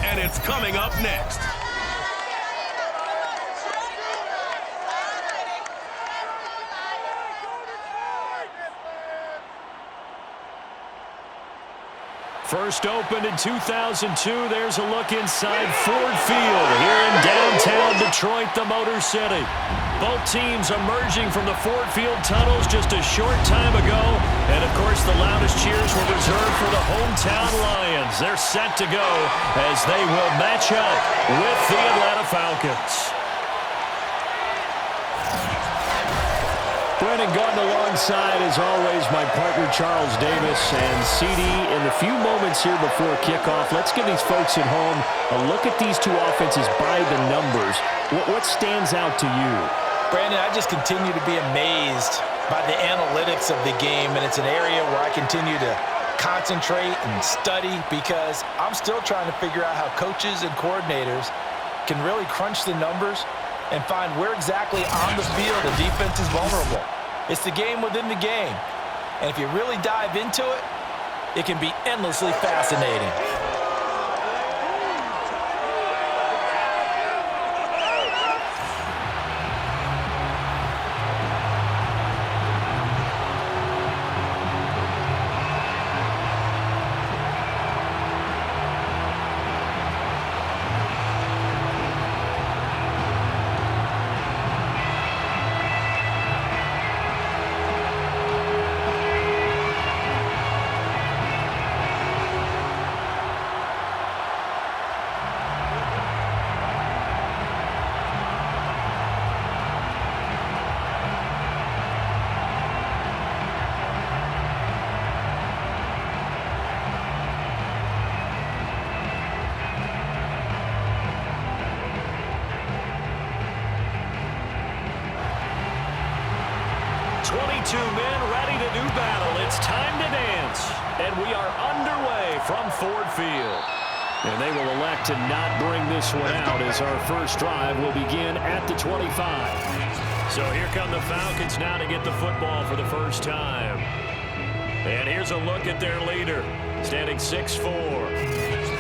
and it's coming up next. First opened in 2002. There's a look inside Ford Field here in downtown Detroit, the Motor City. Both teams emerging from the Ford Field tunnels just a short time ago. And, of course, the loudest cheers were reserved for the hometown Lions. They're set to go as they will match up with the Atlanta Falcons. Brennan Gordon alongside, as always, my partner Charles Davis. And CD, in the few moments here before kickoff, let's give these folks at home a look at these two offenses by the numbers. What stands out to you? Brandon, I just continue to be amazed by the analytics of the game, and it's an area where I continue to concentrate and study because I'm still trying to figure out how coaches and coordinators can really crunch the numbers and find where exactly on the field the defense is vulnerable. It's the game within the game. And if you really dive into it, it can be endlessly fascinating. Two men ready to do battle. It's time to dance. And we are underway from Ford Field. And they will elect to not bring this one out as our first drive will begin at the 25. So here come the Falcons now to get the football for the first time. And here's a look at their leader, standing 6'4".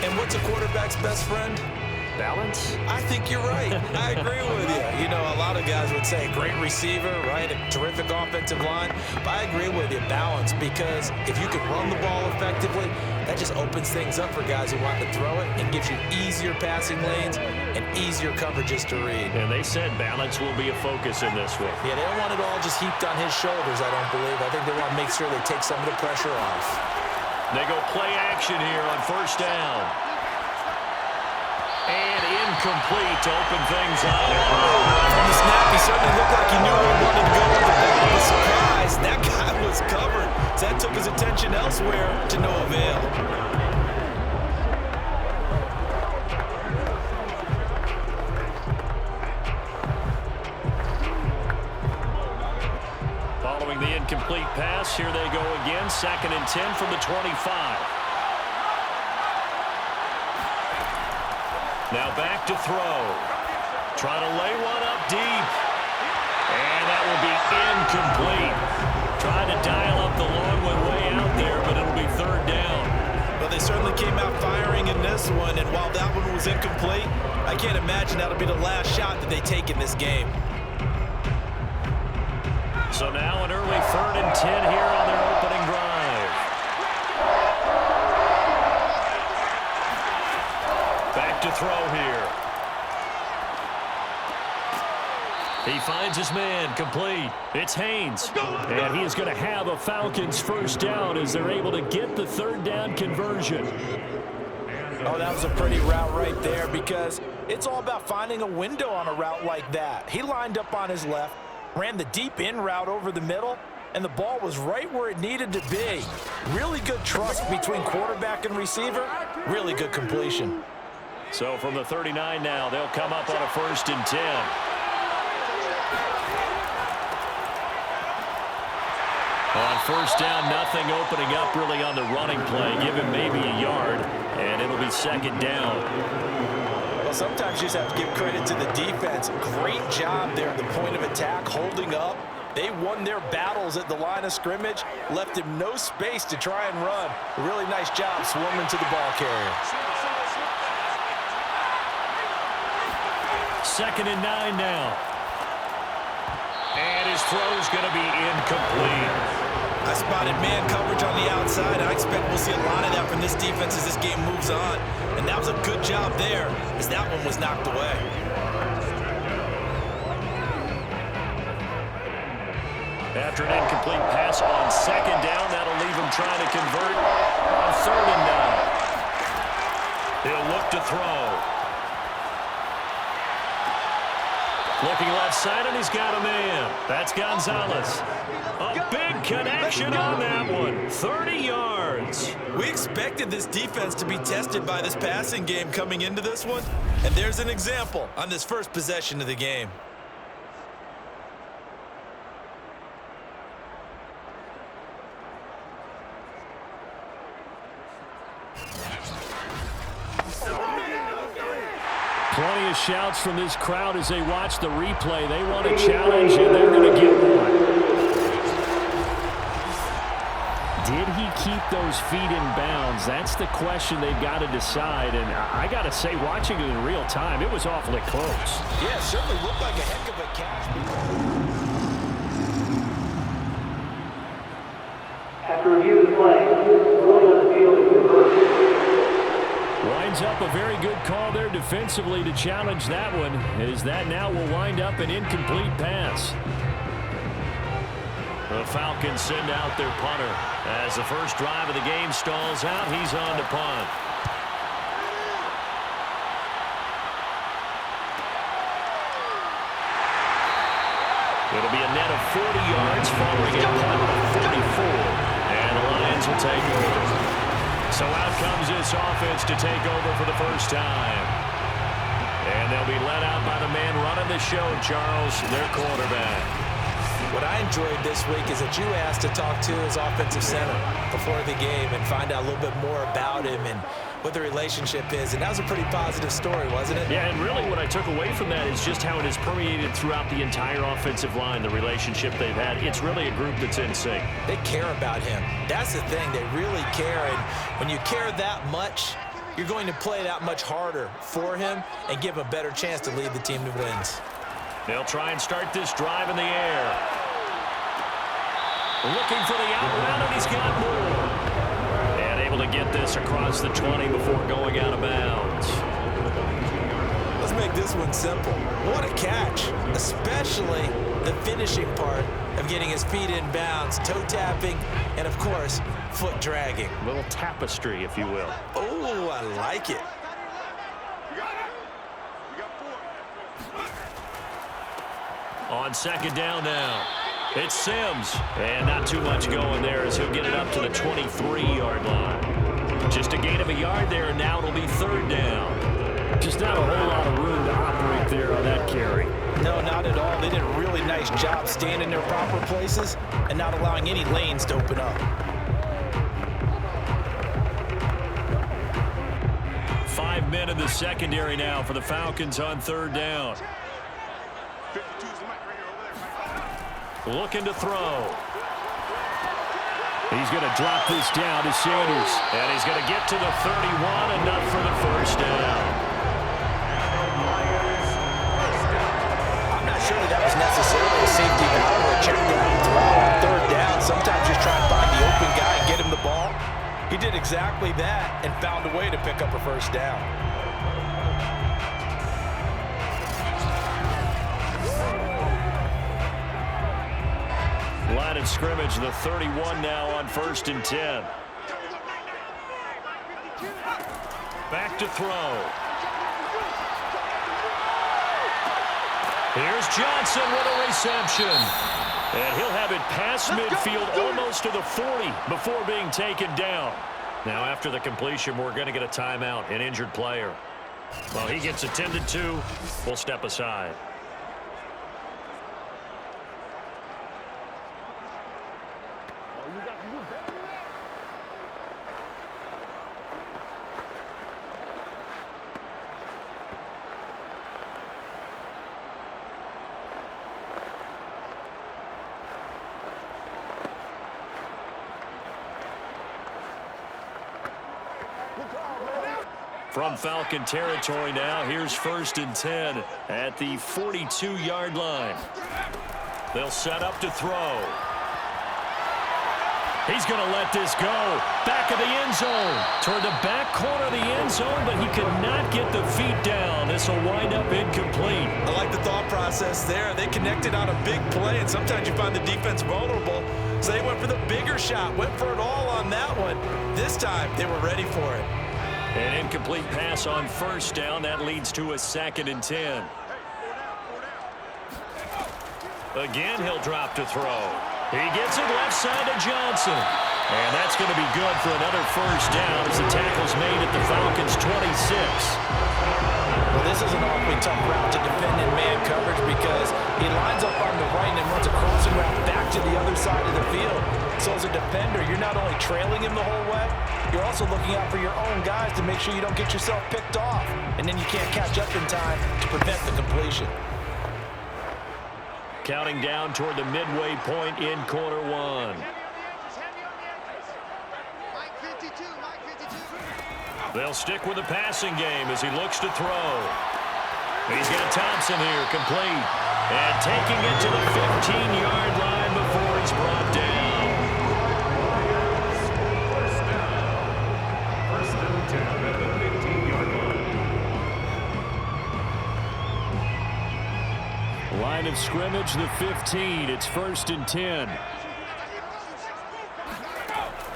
And what's a quarterback's best friend? Balance? I think you're right. I agree with you. You know, a lot of guys would say great receiver, right? A terrific offensive line. But I agree with you, balance, because if you can run the ball effectively, that just opens things up for guys who want to throw it and gives you easier passing lanes and easier coverages to read. And they said balance will be a focus in this one. Yeah, they don't want it all just heaped on his shoulders, I don't believe. I think they want to make sure they take some of the pressure off. They go play action here on first down. And incomplete to open things up. From the snap, he certainly looked like he knew where he wanted to go with the ball. But surprise, that guy was covered. So that took his attention elsewhere to no avail. Following the incomplete pass, here they go again. 2nd and 10 from the 25. Now back to throw. Trying to lay one up deep. And that will be incomplete. Trying to dial up the long one way out there, but it'll be 3rd down. Well, they certainly came out firing in this one, and while that one was incomplete, I can't imagine that'll be the last shot that they take in this game. So now an early 3rd and 10 here on their opening drive. Back to throw here. He finds his man, complete. It's Haynes. And he is going to have a Falcons first down as they're able to get the 3rd down conversion. Oh, that was a pretty route right there because it's all about finding a window on a route like that. He lined up on his left, ran the deep in route over the middle, and the ball was right where it needed to be. Really good trust between quarterback and receiver. Really good completion. So from the 39 now, they'll come up on a 1st and 10. On first down, nothing opening up really on the running play. Give him maybe a yard, and it'll be 2nd down. Well, sometimes you just have to give credit to the defense. Great job there at the point of attack, holding up. They won their battles at the line of scrimmage, left him no space to try and run. A really nice job swarming to the ball carrier. 2nd and 9 now. And his throw's going to be incomplete. I spotted man coverage on the outside. I expect we'll see a lot of that from this defense as this game moves on. And that was a good job there as that one was knocked away. After an incomplete pass on 2nd down, that'll leave him trying to convert on 3rd and 9. He'll look to throw. Looking left side, and he's got a man. That's Gonzalez. A big connection on that one. 30 yards. We expected this defense to be tested by this passing game coming into this one. And there's an example on this first possession of the game. Plenty of shouts from this crowd as they watch the replay. They want a challenge, and they're going to get one. Did he keep those feet in bounds? That's the question they've got to decide. And I got to say, watching it in real time, it was awfully close. Yeah, it certainly looked like a heck of a catch. After review of the play, ruling on the field is reversed. Winds up a very good call there defensively to challenge that one, as that now will wind up an incomplete pass. The Falcons send out their punter. As the first drive of the game stalls out, he's on to punt. It'll be a net of 40 yards following a punt of 44. And the Lions will take over. So out comes this offense to take over for the first time. And they'll be led out by the man running the show, Charles, their quarterback. What I enjoyed this week is that you asked to talk to his offensive center before the game and find out a little bit more about him and what the relationship is. And that was a pretty positive story, wasn't it? Yeah, and really what I took away from that is just how it has permeated throughout the entire offensive line, the relationship they've had. It's really a group that's in sync. They care about him. That's the thing. They really care. And when you care that much, you're going to play that much harder for him and give him a better chance to lead the team to wins. They'll try and start this drive in the air. Looking for the out route, and he's got more. And able to get this across the 20 before going out of bounds. Let's make this one simple. What a catch, especially the finishing part of getting his feet in bounds, toe tapping, and of course, foot dragging. A little tapestry, if you will. Oh, I like it. On 2nd down now. It's Sims. And not too much going there as he'll get it up to the 23-yard line. Just a gain of a yard there, and now it'll be 3rd down. Just not a whole lot of room to operate there on that carry. No, not at all. They did a really nice job staying in their proper places and not allowing any lanes to open up. 5 men in the secondary now for the Falcons on 3rd down. Looking to throw. He's going to drop this down to Sanders. And he's going to get to the 31, enough for the first down. I'm not sure that was necessarily a safety valve or a check down throw on 3rd down. Sometimes just try and find the open guy and get him the ball. He did exactly that and found a way to pick up a first down. Line of scrimmage, the 31 now on 1st and 10. Back to throw. Here's Johnson with a reception. And he'll have it past midfield almost to the 40 before being taken down. Now after the completion, we're going to get a timeout, an injured player. Well, he gets attended to. We'll step aside. From Falcon territory now, here's 1st and 10 at the 42-yard line. They'll set up to throw. He's going to let this go. Back of the end zone. Toward the back corner of the end zone, but he could not get the feet down. This will wind up incomplete. I like the thought process there. They connected on a big play, and sometimes you find the defense vulnerable. So they went for the bigger shot, went for it all on that one. This time, they were ready for it. An incomplete pass on 1st down. That leads to a 2nd and 10. Again, he'll drop to throw. He gets it left side to Johnson. And that's going to be good for another 1st down as the tackle's made at the Falcons' 26. Well, this is an awfully tough route to defend in man coverage because he lines up on the right and then runs a crossing route back to the other side of the field. So as a defender, you're not only trailing him the whole way, you're also looking out for your own guys to make sure you don't get yourself picked off. And then you can't catch up in time to prevent the completion. Counting down toward the midway point in quarter 1. They'll stick with the passing game as he looks to throw. He's got Thompson here, complete. And taking it to the 15-yard line before he's brought down. First and 10 at the 15-yard line. Line of scrimmage, the 15. It's 1st and 10.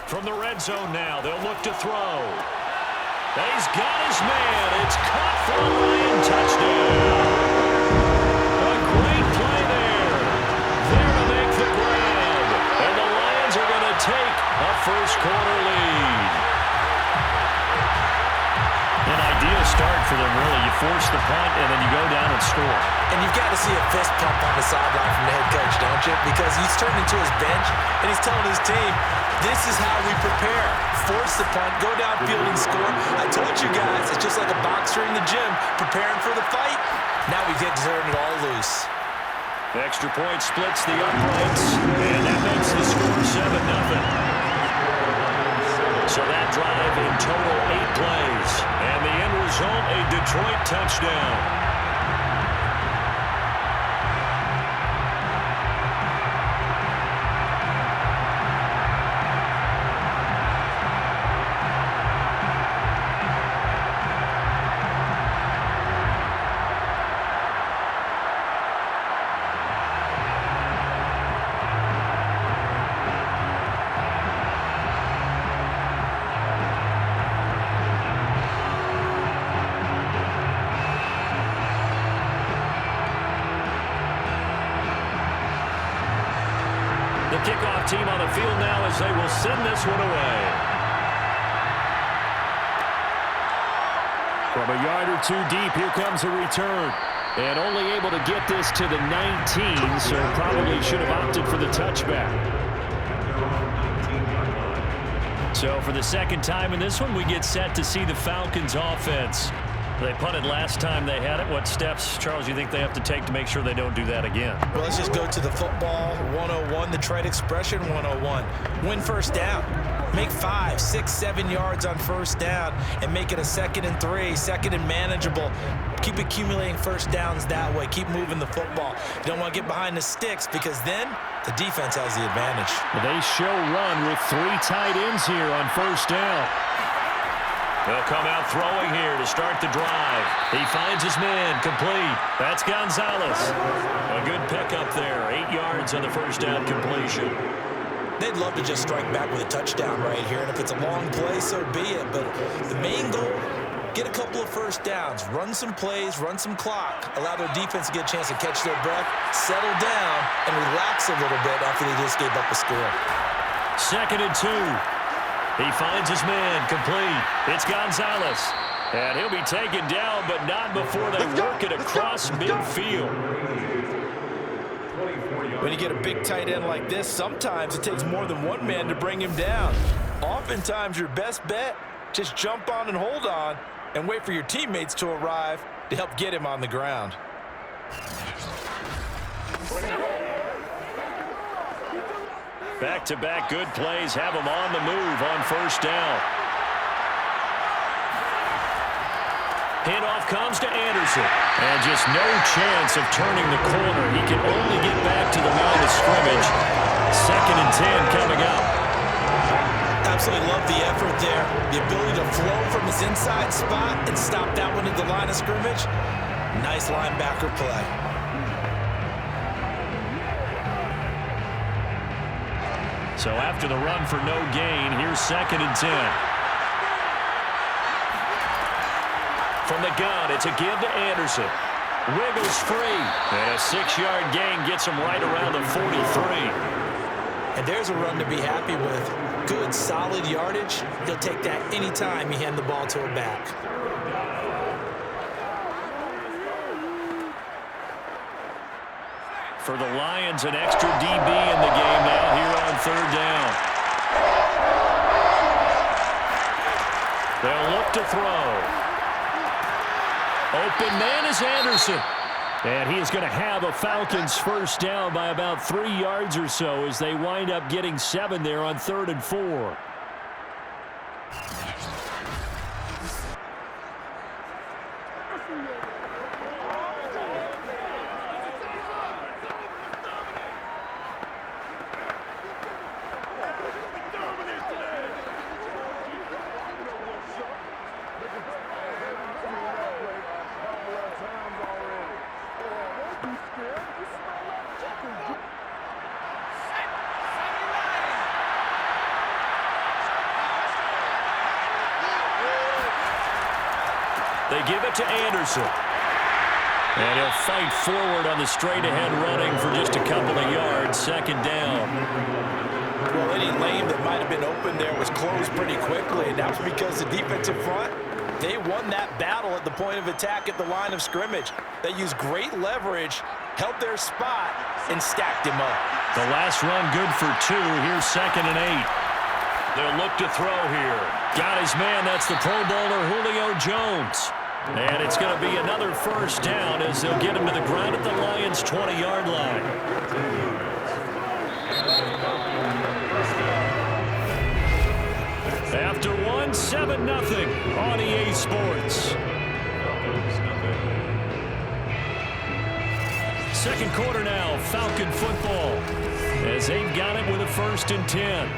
From the red zone now, they'll look to throw. He's got his man. It's caught for a Lion touchdown. A great play there. There to make the grab. And the Lions are going to take a first-quarter lead. An ideal start for them, really. You force the punt, and then you go down and score. And you've got to see a fist pump on the sideline from the head coach, don't you? Because he's turned into his bench, and he's telling his team, this is how we prepare. Force the punt, go downfield and score. I told you guys, it's just like a boxer in the gym preparing for the fight. Now we get to turn it all loose. Extra point splits the uprights, and that makes the score 7-0. So that drive in total 8 plays, and the end result, a Detroit touchdown. Kickoff team on the field now as they will send this one away. From a yard or 2 deep, here comes a return. And only able to get this to the 19, so probably should have opted for the touchback. So for the second time in this one, we get set to see the Falcons offense. They punted last time they had it. What steps, Charles, you think they have to take to make sure they don't do that again? Well, let's just go to the football 101, the trade expression 101. Win first down. Make 5, 6, 7 yards on first down and make it a 2nd and 3, 2nd and manageable. Keep accumulating first downs that way. Keep moving the football. You don't want to get behind the sticks because then the defense has the advantage. They show run with 3 tight ends here on first down. They'll come out throwing here to start the drive. He finds his man, complete. That's Gonzalez. A good pickup there, 8 yards on the first down completion. They'd love to just strike back with a touchdown right here, and if it's a long play, so be it. But the main goal, get a couple of first downs, run some plays, run some clock, allow their defense to get a chance to catch their breath, settle down, and relax a little bit after they just gave up a score. 2nd and 2. He finds his man, complete. It's Gonzalez. And he'll be taken down, but not before they work it across midfield. When you get a big tight end like this, sometimes it takes more than one man to bring him down. Oftentimes, your best bet, just jump on and hold on and wait for your teammates to arrive to help get him on the ground. Back-to-back good plays have him on the move on first down. Handoff comes to Anderson. And just no chance of turning the corner. He can only get back to the line of scrimmage. 2nd and 10 coming up. Absolutely love the effort there. The ability to flow from his inside spot and stop that one at the line of scrimmage. Nice linebacker play. So after the run for no gain, here's 2nd and 10. From the gun, it's a give to Anderson. Wiggles free. And a 6-yard gain gets him right around the 43. And there's a run to be happy with. Good, solid yardage. He'll take that anytime you hand the ball to a back. For the Lions, an extra DB in the game now here on 3rd down. They'll look to throw. Open man is Anderson. And he is going to have a Falcons first down by about 3 yards or so as they wind up getting 7 there on 3rd and 4. They give it to Anderson. And he'll fight forward on the straight-ahead running for just a couple of yards. 2nd down. Well, any lane that might have been open there was closed pretty quickly, and that was because the defensive front, they won that battle at the point of attack at the line of scrimmage. They used great leverage, held their spot, and stacked him up. The last run good for 2. Here's 2nd and 8. They'll look to throw here. Got his man. That's the Pro Bowler Julio Jones. And it's going to be another first down as they'll get him to the ground at the Lions' 20-yard line. After 1, 7-0 on EA Sports. 2nd quarter now, Falcon football, as they've got it with a 1st and 10.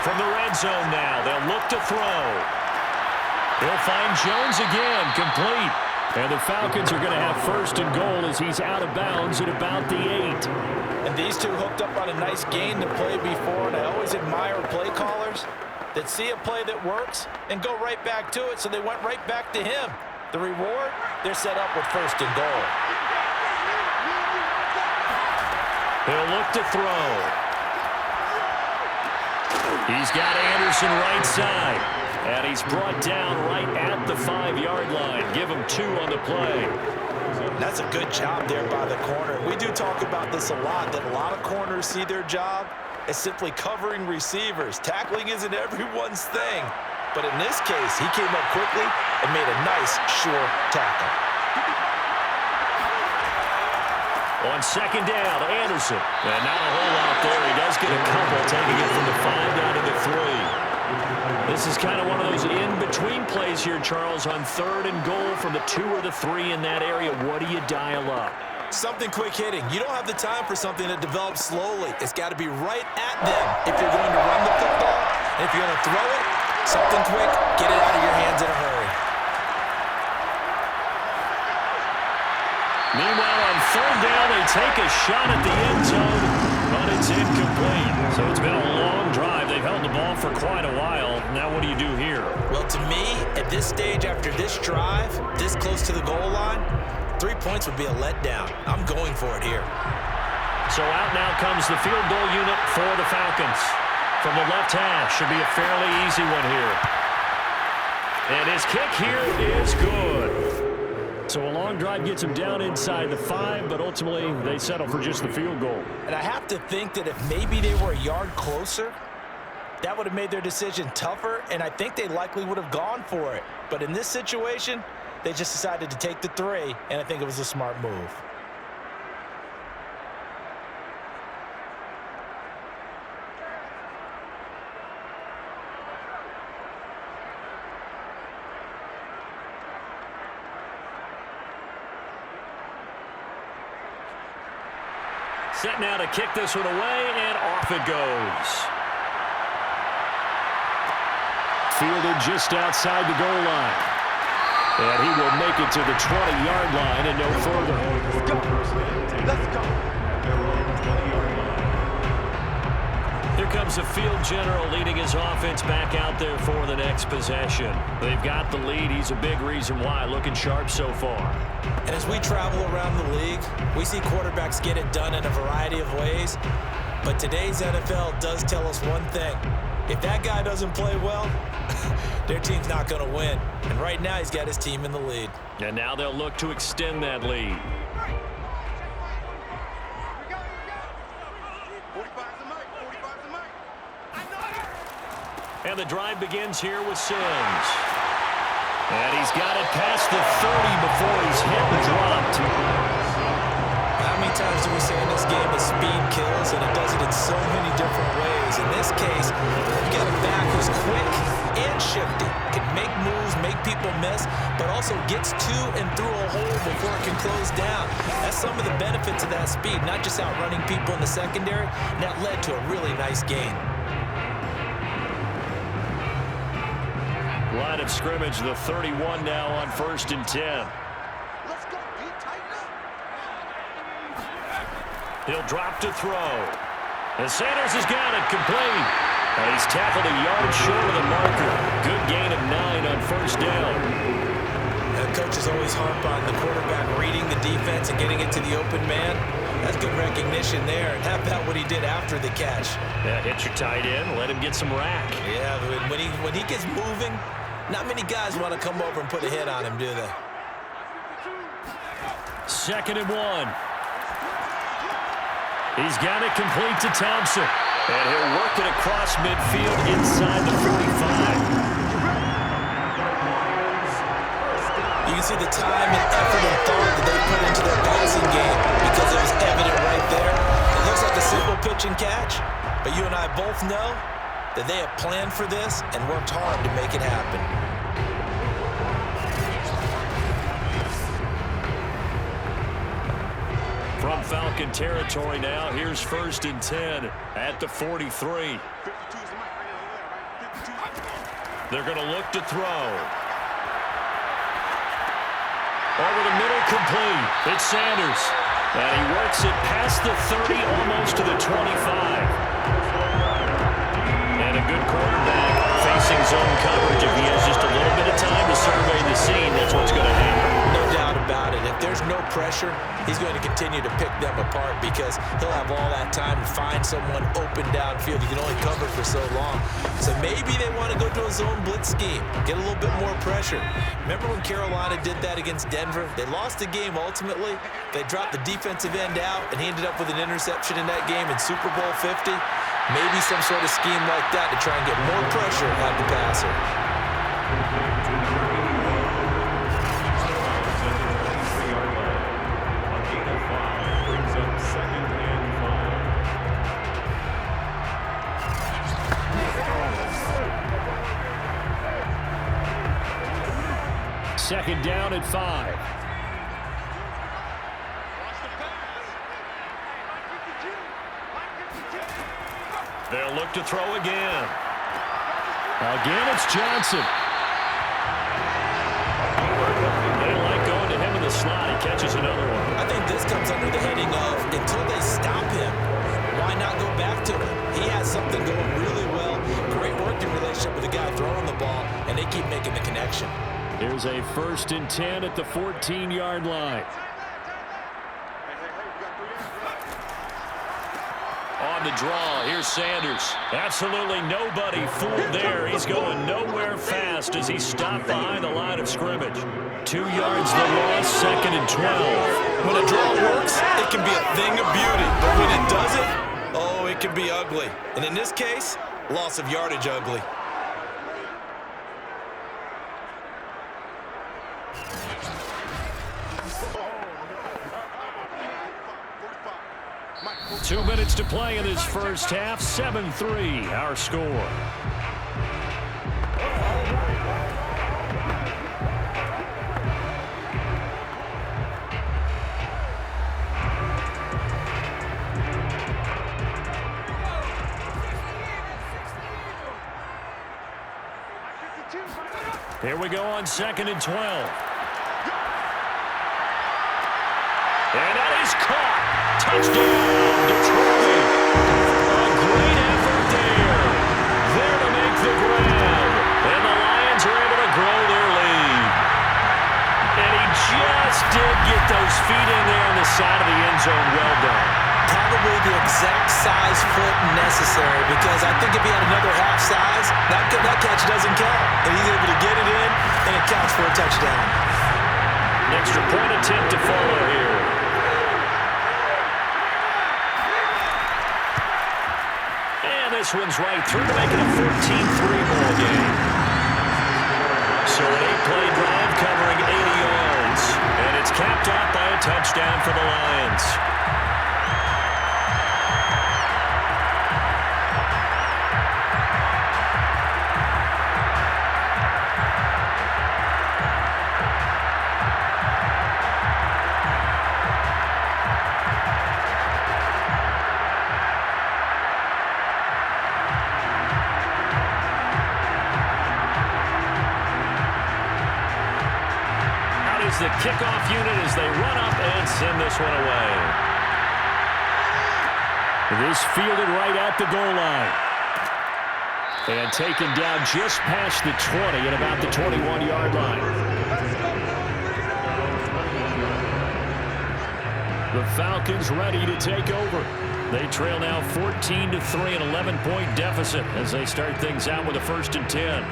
From the red zone now, they'll look to throw. He'll find Jones again, complete. And the Falcons are going to have 1st and goal as he's out of bounds at about the 8. And these two hooked up on a nice gain to play before, and I always admire play callers that see a play that works and go right back to it, so they went right back to him. The reward, they're set up with 1st and goal. He'll look to throw. He's got Anderson right side. And he's brought down right at the 5-yard line. Give him 2 on the play. That's a good job there by the corner. We do talk about this a lot, that a lot of corners see their job as simply covering receivers. Tackling isn't everyone's thing. But in this case, he came up quickly and made a nice, sure tackle. On 2nd down, Anderson. And not a whole lot there. He does get a couple, taking it from the 5 down to the 3. This is kind of one of those in-between plays here, Charles, on 3rd and goal from the 2 or the 3 in that area. What do you dial up? Something quick hitting. You don't have the time for something that develops slowly. It's got to be right at them if you're going to run the football. And if you're going to throw it, something quick, get it out of your hands in a hurry. Meanwhile, on 3rd down, they take a shot at the end zone, but it's incomplete. So it's been a long drive. They've held the ball for quite a while. Now what do you do here? Well, to me, at this stage after this drive, this close to the goal line, 3 points would be a letdown. I'm going for it here. So out now comes the field goal unit for the Falcons. From the left hash, should be a fairly easy one here. And his kick here is good. So a long drive gets him down inside the 5, but ultimately they settle for just the field goal. And I have to think that if maybe they were a yard closer, That would have made their decision tougher, and I think they likely would have gone for it. But in this situation, they just decided to take the 3, and I think it was a smart move. Set now to kick this one away, and off it goes. Fielded just outside the goal line. And he will make it to the 20-yard line and no further. Let's go. Here comes the field general leading his offense back out there for the next possession. They've got the lead. He's a big reason why. Looking sharp so far. And as we travel around the league, we see quarterbacks get it done in a variety of ways. But today's NFL does tell us one thing. If that guy doesn't play well, their team's not going to win. And right now, he's got his team in the lead. And now they'll look to extend that lead. And the drive begins here with Sims. And he's got it past the 30 before he's hit and dropped. How many times do we say in this game that speed kills, and it does it in so many different ways? In this case, you got a back who's quick and shifty, can make moves, make people miss, but also gets to and through a hole before it can close down. That's some of the benefits of that speed, not just outrunning people in the secondary, and that led to a really nice gain. Line of scrimmage, the 31 now on 1st and 10. Let's go. Be tight now. He'll drop to throw. And Sanders has got it complete. And he's tackled a yard short of the marker. Good gain of 9 on 1st down. Coaches always harp on the quarterback reading the defense and getting it to the open man. That's good recognition there. And how about what he did after the catch? Yeah, hit your tight end, let him get some rack. Yeah, when he gets moving, not many guys want to come over and put a hit on him, do they? 2nd and 1. He's got it complete to Thompson. And he'll work it across midfield inside the 45. You can see the time and effort and thought that they put into their passing game because it was evident right there. It looks like a simple pitch and catch, but you and I both know that they have planned for this and worked hard to make it happen. From Falcon territory now, here's 1st and 10 at the 43. They're going to look to throw. Over the middle, complete. It's Sanders. And he works it past the 30, almost to the 25. And a good quarterback facing zone coverage. If he has just a little bit of time to survey the scene, that's what's going to happen. No doubt about it. If there's no pressure, he's going to continue to pick them apart because he'll have all that time to find someone open downfield. You can only cover for so long. So maybe they want to go to a zone blitz scheme, get a little bit more pressure. Remember when Carolina did that against Denver? They lost the game ultimately. They dropped the defensive end out, and he ended up with an interception in that game in Super Bowl 50. Maybe some sort of scheme like that to try and get more pressure at the passer. Brings up 2nd and 5. 2nd down at 5. They'll look to throw again. Again, it's Johnson. They like going to him in the slot. He catches another one. I think this comes under the heading of until they stop him, why not go back to him? He has something going really well. Great working relationship with the guy throwing the ball, and they keep making the connection. Here's a 1st and 10 at the 14-yard line. On the draw, here's Sanders. Absolutely nobody fooled there. He's going nowhere fast as he stopped behind the line of scrimmage. 2 yards the loss, 2nd and 12. When a draw works, it can be a thing of beauty. But when it doesn't, oh, it can be ugly. And in this case, Loss of yardage ugly. Two minutes to play in this first half. 7-3, our score. Here we go on 2nd and 12. And that is caught. Touchdown, Detroit. A great effort there. There to make the grab. And the Lions are able to grow their lead. And he just did get those feet in there on the side of the end zone. Well done. Probably the exact size foot necessary, because I think if he had another half size, that catch doesn't count. And he's able to get it in, and it counts for a touchdown. An extra point attempt to follow here. And this one's right through to make it a 14-3 ball game. So an 8-play drive covering 80 yards. And it's capped off by a touchdown for the Lions. The kickoff unit as they run up and send this one away. This fielded right at the goal line. And taken down just past the 20 at about the 21-yard line. The Falcons ready to take over. They trail now 14-3, an 11-point deficit as they start things out with a 1st and 10.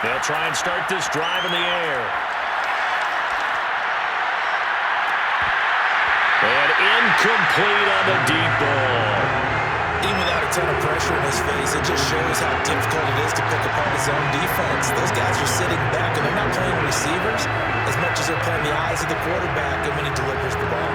They'll try and start this drive in the air. And incomplete on the deep ball. Even without a ton of pressure in his face, it just shows how difficult it is to pick apart his own defense. Those guys are sitting back, and they're not playing receivers as much as they're playing the eyes of the quarterback and when he delivers the ball.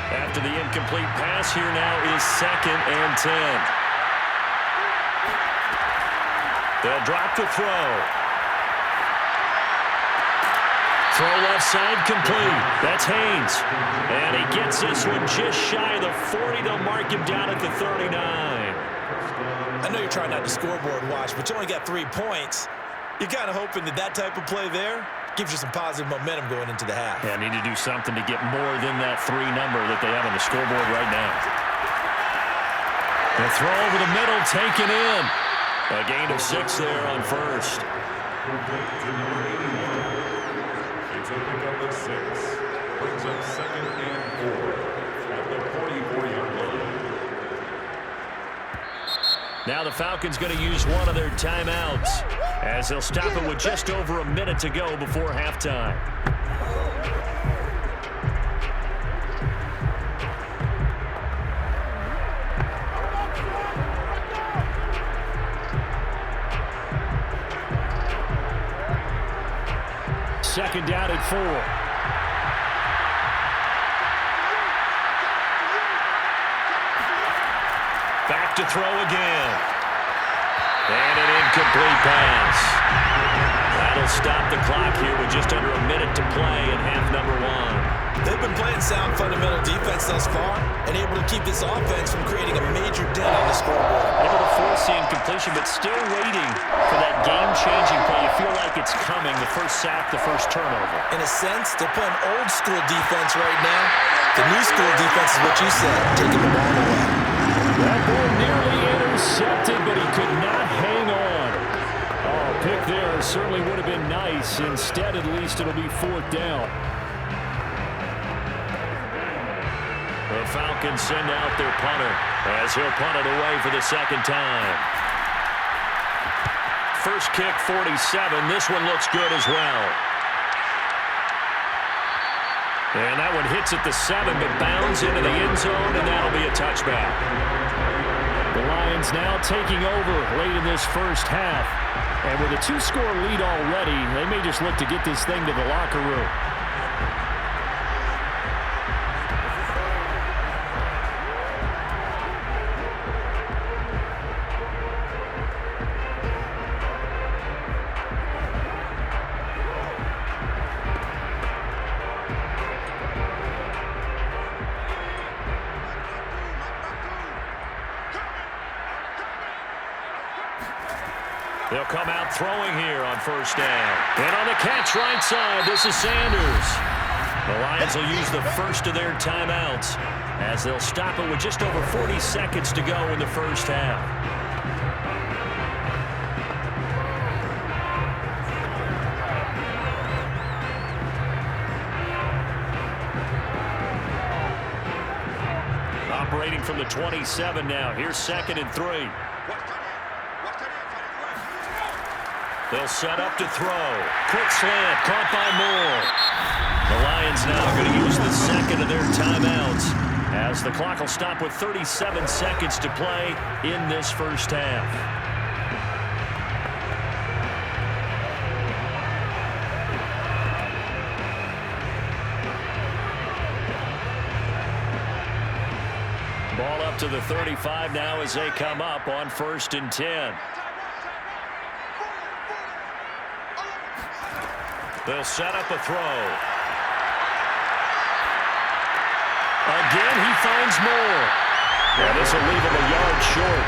After the incomplete pass, here now is 2nd and 10. They'll drop the throw. Throw left side complete. That's Haynes. And he gets this one just shy of the 40. They'll mark him down at the 39. I know you're trying not to scoreboard watch, but you only got 3 points. You're kind of hoping that type of play there gives you some positive momentum going into the half. Yeah, need to do something to get more than that 3 number that they have on the scoreboard right now. The throw over the middle, taken in. A gain of 6 there on 1st. It's a pickup of 6. Brings up 2nd and 4 at the 44-yard line. Now the Falcons going to use one of their timeouts as they'll stop it with just over a minute to go before halftime. Second down at 4. Back to throw again. And an incomplete pass. That'll stop the clock here with just under a minute to play in half number 1. They've been playing sound fundamental defense thus far and able to keep this offense from creating a major dent on the scoreboard. Able to force the incompletion, but still waiting for that game-changing play. You feel like it's coming, the first sack, the first turnover. In a sense, they're playing old-school defense right now. The new-school defense is what you said, taking the ball away. That ball nearly intercepted, but he could not hang on. Oh, pick there certainly would have been nice. Instead, at least it'll be fourth down. The Falcons send out their punter as he'll punt it away for the second time. First kick, 47. This one looks good as well. And that one hits at the 7, but bounds into the end zone, and that'll be a touchback. The Lions now taking over late in this first half. And with a 2-score lead already, they may just look to get this thing to the locker room. They'll come out throwing here on first down. And on the catch right side, this is Sanders. The Lions will use the first of their timeouts as they'll stop it with just over 40 seconds to go in the first half. Operating from the 27 now. Here's 2nd and 3. They'll set up to throw. Quick slant, caught by Moore. The Lions now going to use the second of their timeouts as the clock will stop with 37 seconds to play in this first half. Ball up to the 35 now as they come up on 1st and 10. They'll set up a throw. Again, he finds Moore. Yeah, this will leave him a yard short.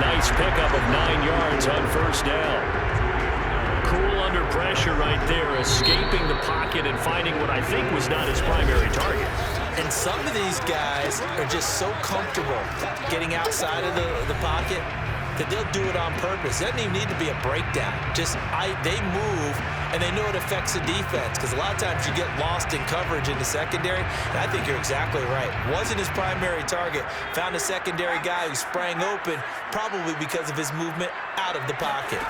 Nice pickup of 9 yards on first down. Cool under pressure right there, escaping the pocket and finding what I think was not his primary target. And some of these guys are just so comfortable getting outside of the pocket that they'll do it on purpose. It doesn't even need to be a breakdown. They move, and they know it affects the defense because a lot of times you get lost in coverage in the secondary, and I think you're exactly right. Wasn't his primary target. Found a secondary guy who sprang open, probably because of his movement out of the pocket.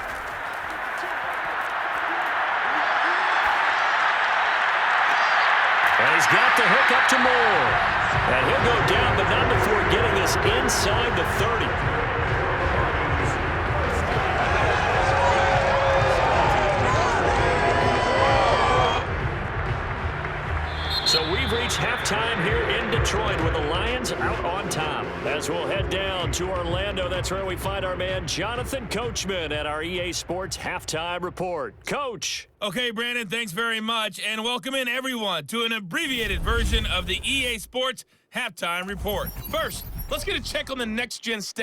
And he's got the hook up to Moore. And he'll go down, but not before getting this inside the 30. So we've reached halftime here in Detroit with the Lions out on top. As we'll head down to Orlando, that's where we find our man Jonathan Coachman at our EA Sports Halftime Report. Coach. Okay, Brandon, thanks very much, and welcome in everyone to an abbreviated version of the EA Sports Halftime Report. First, let's get a check on the next-gen stats.